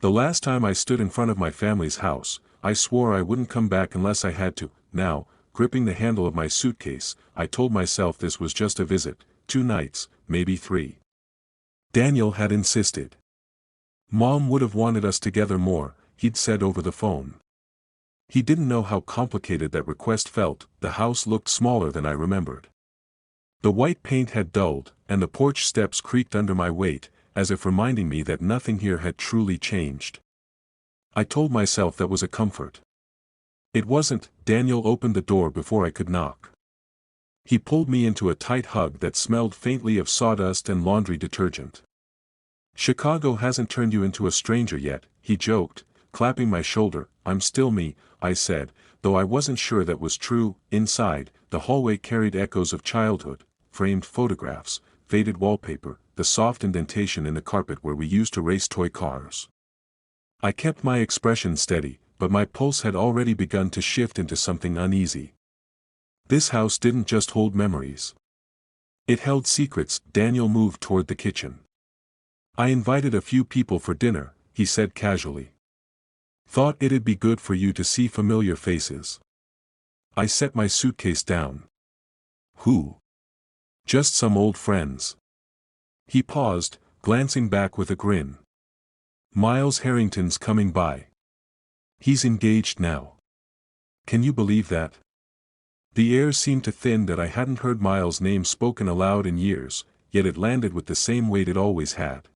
The last time I stood in front of my family's house, I swore I wouldn't come back unless I had to. Now, gripping the handle of my suitcase, I told myself this was just a visit, 2 nights, maybe 3. Daniel had insisted. Mom would have wanted us together more, he'd said over the phone. He didn't know how complicated that request felt. The house looked smaller than I remembered. The white paint had dulled, and the porch steps creaked under my weight, as if reminding me that nothing here had truly changed. I told myself that was a comfort. It wasn't. Daniel opened the door before I could knock. He pulled me into a tight hug that smelled faintly of sawdust and laundry detergent. "Chicago hasn't turned you into a stranger yet," he joked, clapping my shoulder. "I'm still me," I said, though I wasn't sure that was true. Inside, the hallway carried echoes of childhood, framed photographs, faded wallpaper, the soft indentation in the carpet where we used to race toy cars. I kept my expression steady, but my pulse had already begun to shift into something uneasy. This house didn't just hold memories. It held secrets. Daniel moved toward the kitchen. "I invited a few people for dinner," he said casually. "Thought it'd be good for you to see familiar faces." I set my suitcase down. "Who?" "Just some old friends." He paused, glancing back with a grin. "Miles Harrington's coming by. He's engaged now. Can you believe that?" The air seemed to thin that I hadn't heard Miles' name spoken aloud in years, yet it landed with the same weight it always had.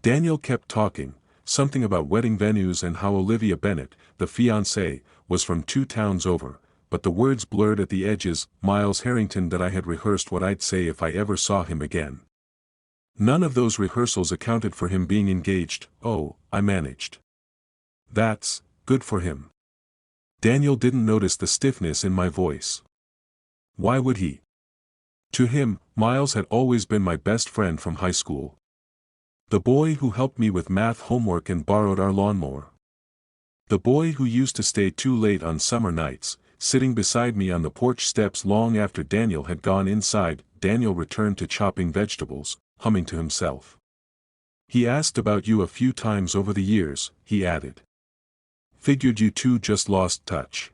Daniel kept talking, something about wedding venues and how Olivia Bennett, the fiancée, was from 2 towns over, but the words blurred at the edges. Miles Harrington, that I had rehearsed what I'd say if I ever saw him again. None of those rehearsals accounted for him being engaged. "Oh," I managed. "That's good for him." Daniel didn't notice the stiffness in my voice. Why would he? To him, Miles had always been my best friend from high school. The boy who helped me with math homework and borrowed our lawnmower. The boy who used to stay too late on summer nights, sitting beside me on the porch steps long after Daniel had gone inside. Daniel returned to chopping vegetables, humming to himself. "He asked about you a few times over the years," he added. "Figured you two just lost touch."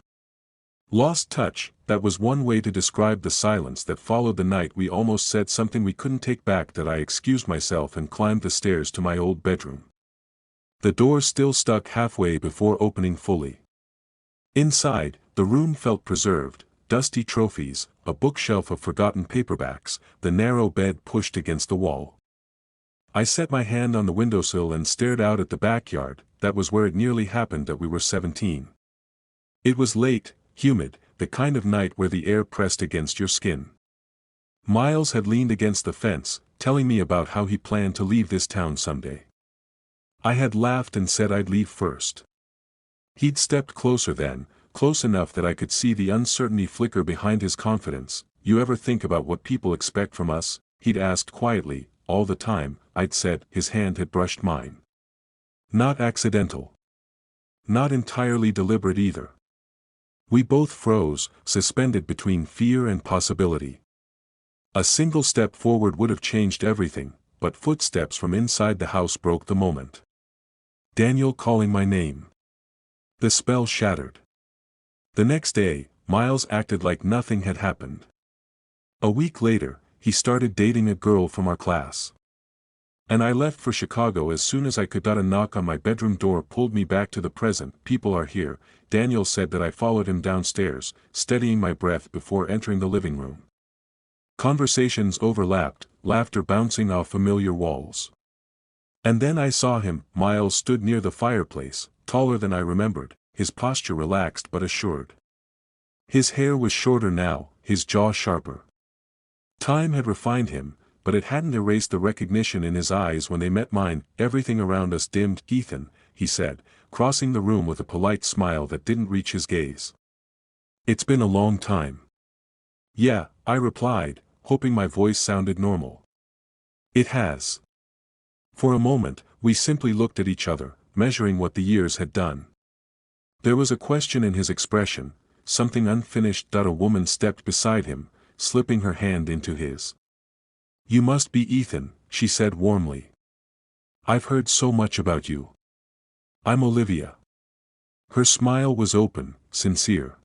Lost touch, that was one way to describe the silence that followed the night we almost said something we couldn't take back. That I excused myself and climbed the stairs to my old bedroom. The door still stuck halfway before opening fully. Inside, the room felt preserved, dusty trophies, a bookshelf of forgotten paperbacks, the narrow bed pushed against the wall. I set my hand on the windowsill and stared out at the backyard. That was where it nearly happened that we were 17. It was late, humid, the kind of night where the air pressed against your skin. Miles had leaned against the fence, telling me about how he planned to leave this town someday. I had laughed and said I'd leave first. He'd stepped closer then, close enough that I could see the uncertainty flicker behind his confidence. "You ever think about what people expect from us?" he'd asked quietly. "All the time," I'd said. His hand had brushed mine. "Not accidental. Not entirely deliberate either." We both froze, suspended between fear and possibility. A single step forward would have changed everything, but footsteps from inside the house broke the moment. Daniel calling my name. The spell shattered. The next day, Miles acted like nothing had happened. A week later, he started dating a girl from our class. And I left for Chicago as soon as I could. A knock on my bedroom door pulled me back to the present. "People are here," Daniel said. That I followed him downstairs, steadying my breath before entering the living room. Conversations overlapped, laughter bouncing off familiar walls. And then I saw him. Miles stood near the fireplace, taller than I remembered, his posture relaxed but assured. His hair was shorter now, his jaw sharper. Time had refined him, but it hadn't erased the recognition in his eyes when they met mine. "Everything around us dimmed." "Ethan," he said, crossing the room with a polite smile that didn't reach his gaze. "It's been a long time." "Yeah," I replied, hoping my voice sounded normal. "It has." For a moment, we simply looked at each other, measuring what the years had done. There was a question in his expression, something unfinished. A woman stepped beside him, slipping her hand into his. "You must be Ethan," she said warmly. "I've heard so much about you." I'm Olivia. Her smile was open, sincere.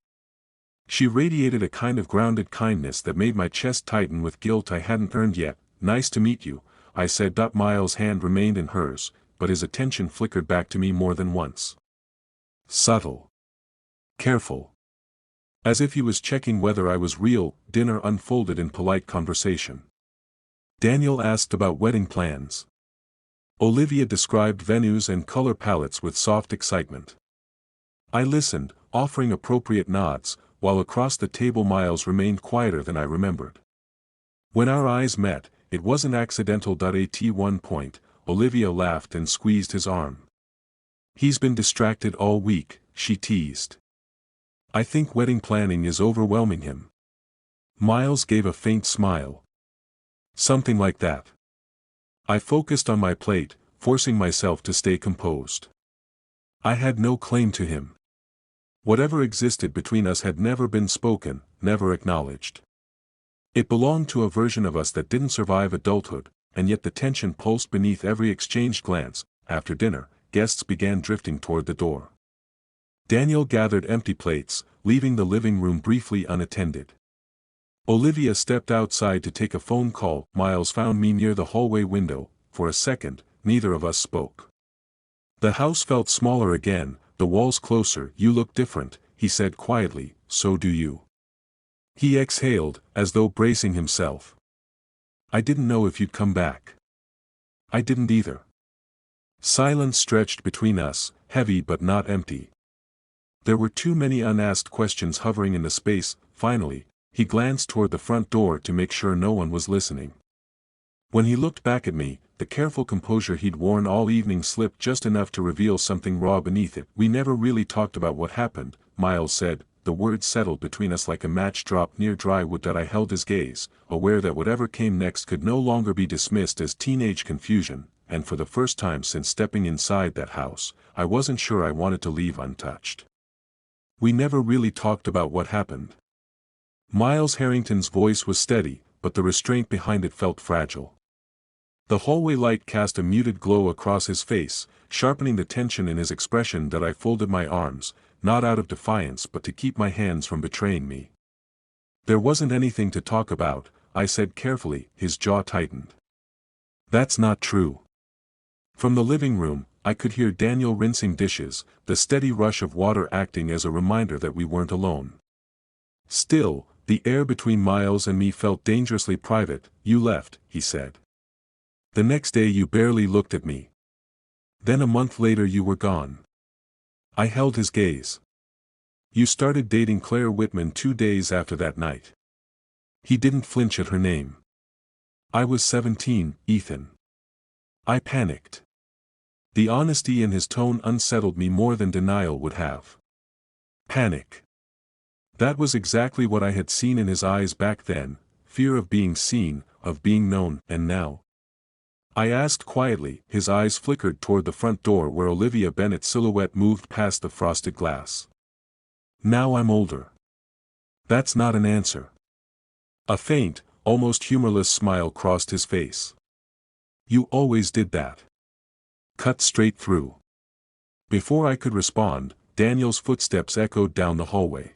She radiated a kind of grounded kindness that made my chest tighten with guilt I hadn't earned yet. Nice to meet you, I said. Miles' hand remained in hers, but his attention flickered back to me more than once. Subtle. Careful. As if he was checking whether I was real. Dinner unfolded in polite conversation. Daniel asked about wedding plans. Olivia described venues and color palettes with soft excitement. I listened, offering appropriate nods, while across the table Miles remained quieter than I remembered. When our eyes met, it wasn't accidental. At one point, Olivia laughed and squeezed his arm. He's been distracted all week, she teased. I think wedding planning is overwhelming him. Miles gave a faint smile. Something like that. I focused on my plate, forcing myself to stay composed. I had no claim to him. Whatever existed between us had never been spoken, never acknowledged. It belonged to a version of us that didn't survive adulthood, and yet the tension pulsed beneath every exchanged glance. After dinner, guests began drifting toward the door. Daniel gathered empty plates, leaving the living room briefly unattended. Olivia stepped outside to take a phone call. Miles found me near the hallway window. For a second, neither of us spoke. The house felt smaller again, the walls closer. You look different, he said quietly. So do you. He exhaled, as though bracing himself. I didn't know if you'd come back. I didn't either. Silence stretched between us, heavy but not empty. There were too many unasked questions hovering in the space. Finally, he glanced toward the front door to make sure no one was listening. When he looked back at me, the careful composure he'd worn all evening slipped just enough to reveal something raw beneath it. We never really talked about what happened, Miles said. The words settled between us like a match dropped near dry wood. I held his gaze, aware that whatever came next could no longer be dismissed as teenage confusion, and for the first time since stepping inside that house, I wasn't sure I wanted to leave untouched. We never really talked about what happened. Miles Harrington's voice was steady, but the restraint behind it felt fragile. The hallway light cast a muted glow across his face, sharpening the tension in his expression. I folded my arms, not out of defiance but to keep my hands from betraying me. There wasn't anything to talk about, I said carefully. His jaw tightened. That's not true. From the living room, I could hear Daniel rinsing dishes, the steady rush of water acting as a reminder that we weren't alone. Still, the air between Miles and me felt dangerously private. You left, he said. The next day you barely looked at me. Then a month later you were gone. I held his gaze. You started dating Claire Whitman 2 days after that night. He didn't flinch at her name. I was 17, Ethan. I panicked. The honesty in his tone unsettled me more than denial would have. Panic. That was exactly what I had seen in his eyes back then, fear of being seen, of being known. And now? I asked quietly. His eyes flickered toward the front door where Olivia Bennett's silhouette moved past the frosted glass. Now I'm older. That's not an answer. A faint, almost humorless smile crossed his face. You always did that. Cut straight through. Before I could respond, Daniel's footsteps echoed down the hallway.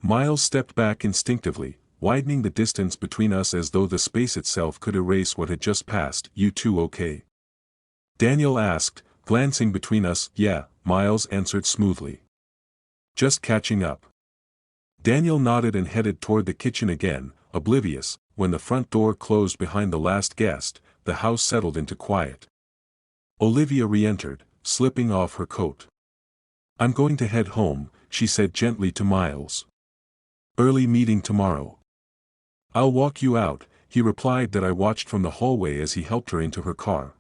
Miles stepped back instinctively, widening the distance between us as though the space itself could erase what had just passed. You two okay? Daniel asked, glancing between us. Yeah, Miles answered smoothly. Just catching up. Daniel nodded and headed toward the kitchen again, oblivious. When the front door closed behind the last guest, the house settled into quiet. Olivia re-entered, slipping off her coat. I'm going to head home, she said gently to Miles. Early meeting tomorrow. I'll walk you out, he replied. I watched from the hallway as he helped her into her car.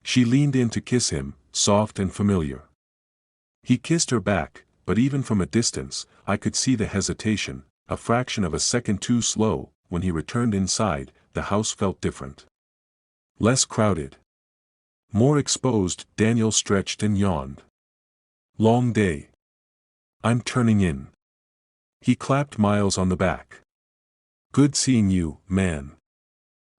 She leaned in to kiss him, soft and familiar. He kissed her back, but even from a distance, I could see the hesitation, a fraction of a second too slow. When he returned inside, the house felt different. Less crowded. More exposed. Daniel stretched and yawned. Long day. I'm turning in. He clapped Miles on the back. Good seeing you, man.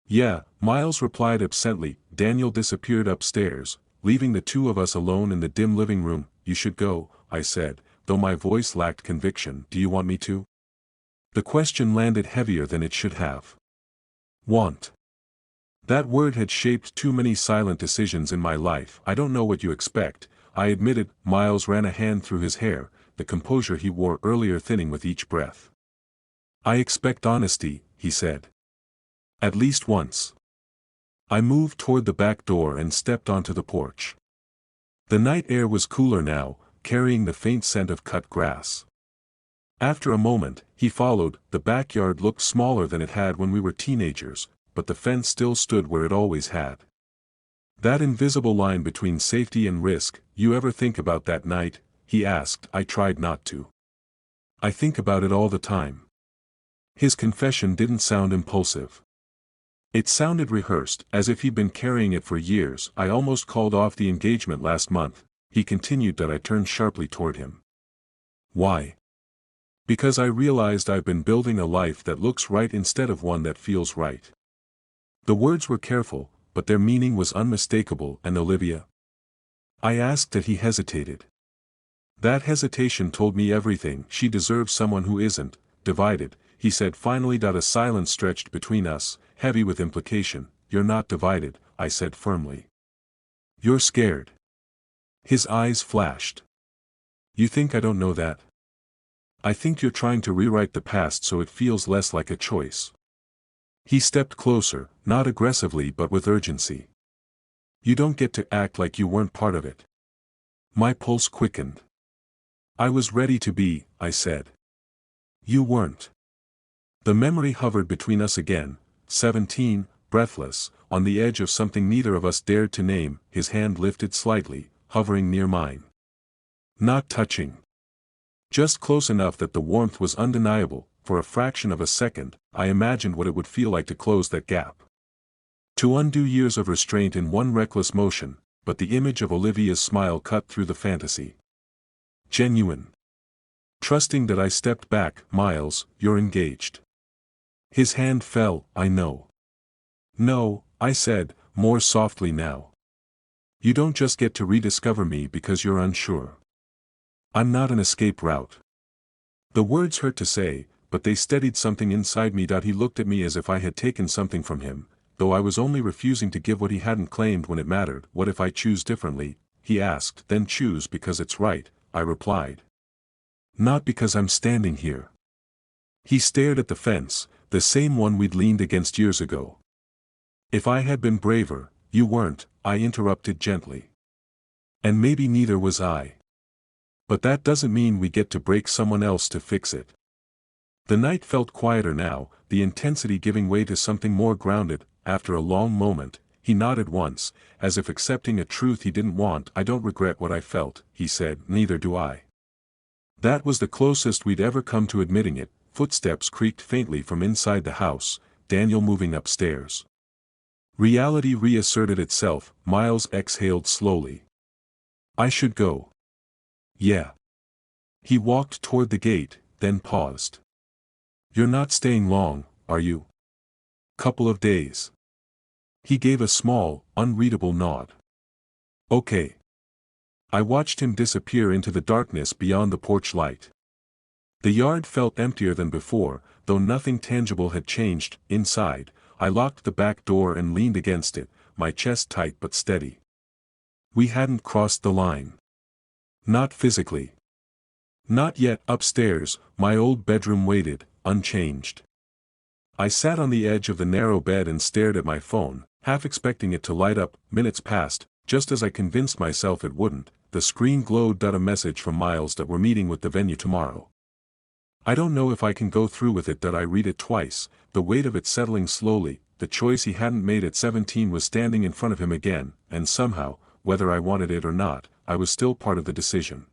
Yeah, Miles replied absently. Daniel disappeared upstairs, leaving the two of us alone in the dim living room. "You should go," I said, though my voice lacked conviction. "Do you want me to?" The question landed heavier than it should have. Want. That word had shaped too many silent decisions in my life. "I don't know what you expect," I admitted. Miles ran a hand through his hair, the composure he wore earlier thinning with each breath. "I expect honesty," he said. "At least once." I moved toward the back door and stepped onto the porch. The night air was cooler now, carrying the faint scent of cut grass. After a moment, he followed. The backyard looked smaller than it had when we were teenagers, but the fence still stood where it always had. "That invisible line between safety and risk, you ever think about that night?" he asked. I tried not to. "I think about it all the time." His confession didn't sound impulsive. It sounded rehearsed, as if he'd been carrying it for years. "I almost called off the engagement last month," he continued. That I turned sharply toward him. "Why?" "Because I realized I've been building a life that looks right instead of one that feels right." The words were careful, but their meaning was unmistakable. "And Olivia?" I asked. That he hesitated. That hesitation told me everything. "She deserves someone who isn't divided," he said finally. A silence stretched between us, heavy with implication. "You're not divided," I said firmly. "You're scared." His eyes flashed. "You think I don't know that?" "I think you're trying to rewrite the past so it feels less like a choice." He stepped closer, not aggressively but with urgency. "You don't get to act like you weren't part of it." My pulse quickened. "I was ready to be," I said. "You weren't." The memory hovered between us again, 17, breathless, on the edge of something neither of us dared to name. His hand lifted slightly, hovering near mine. Not touching. Just close enough that the warmth was undeniable. For a fraction of a second, I imagined what it would feel like to close that gap. To undo years of restraint in one reckless motion, but the image of Olivia's smile cut through the fantasy. Genuine. Trusting. That I stepped back. "Miles, you're engaged." His hand fell. "I know." "No," I said, more softly now. "You don't just get to rediscover me because you're unsure. I'm not an escape route." The words hurt to say, but they steadied something inside me. He looked at me as if I had taken something from him, though I was only refusing to give what he hadn't claimed when it mattered. "What if I choose differently?" he asked. "Then choose because it's right," I replied. "Not because I'm standing here." He stared at the fence, the same one we'd leaned against years ago. "If I had been braver." "You weren't," I interrupted gently. "And maybe neither was I. But that doesn't mean we get to break someone else to fix it." The night felt quieter now, the intensity giving way to something more grounded. After a long moment, he nodded once, as if accepting a truth he didn't want. "I don't regret what I felt," he said. "Neither do I." That was the closest we'd ever come to admitting it. Footsteps creaked faintly from inside the house, Daniel moving upstairs. Reality reasserted itself. Miles exhaled slowly. "I should go." "Yeah." He walked toward the gate, then paused. "You're not staying long, are you?" "Couple of days." He gave a small, unreadable nod. "Okay." I watched him disappear into the darkness beyond the porch light. The yard felt emptier than before, though nothing tangible had changed. Inside, I locked the back door and leaned against it, my chest tight but steady. We hadn't crossed the line. Not physically. Not yet. Upstairs, my old bedroom waited, unchanged. I sat on the edge of the narrow bed and stared at my phone, half expecting it to light up. Minutes passed, just as I convinced myself it wouldn't. The screen glowed. A message from Miles that we're meeting with the venue tomorrow. "I don't know if I can go through with it." I read it twice, the weight of it settling slowly. The choice he hadn't made at 17 was standing in front of him again, and somehow, whether I wanted it or not, I was still part of the decision.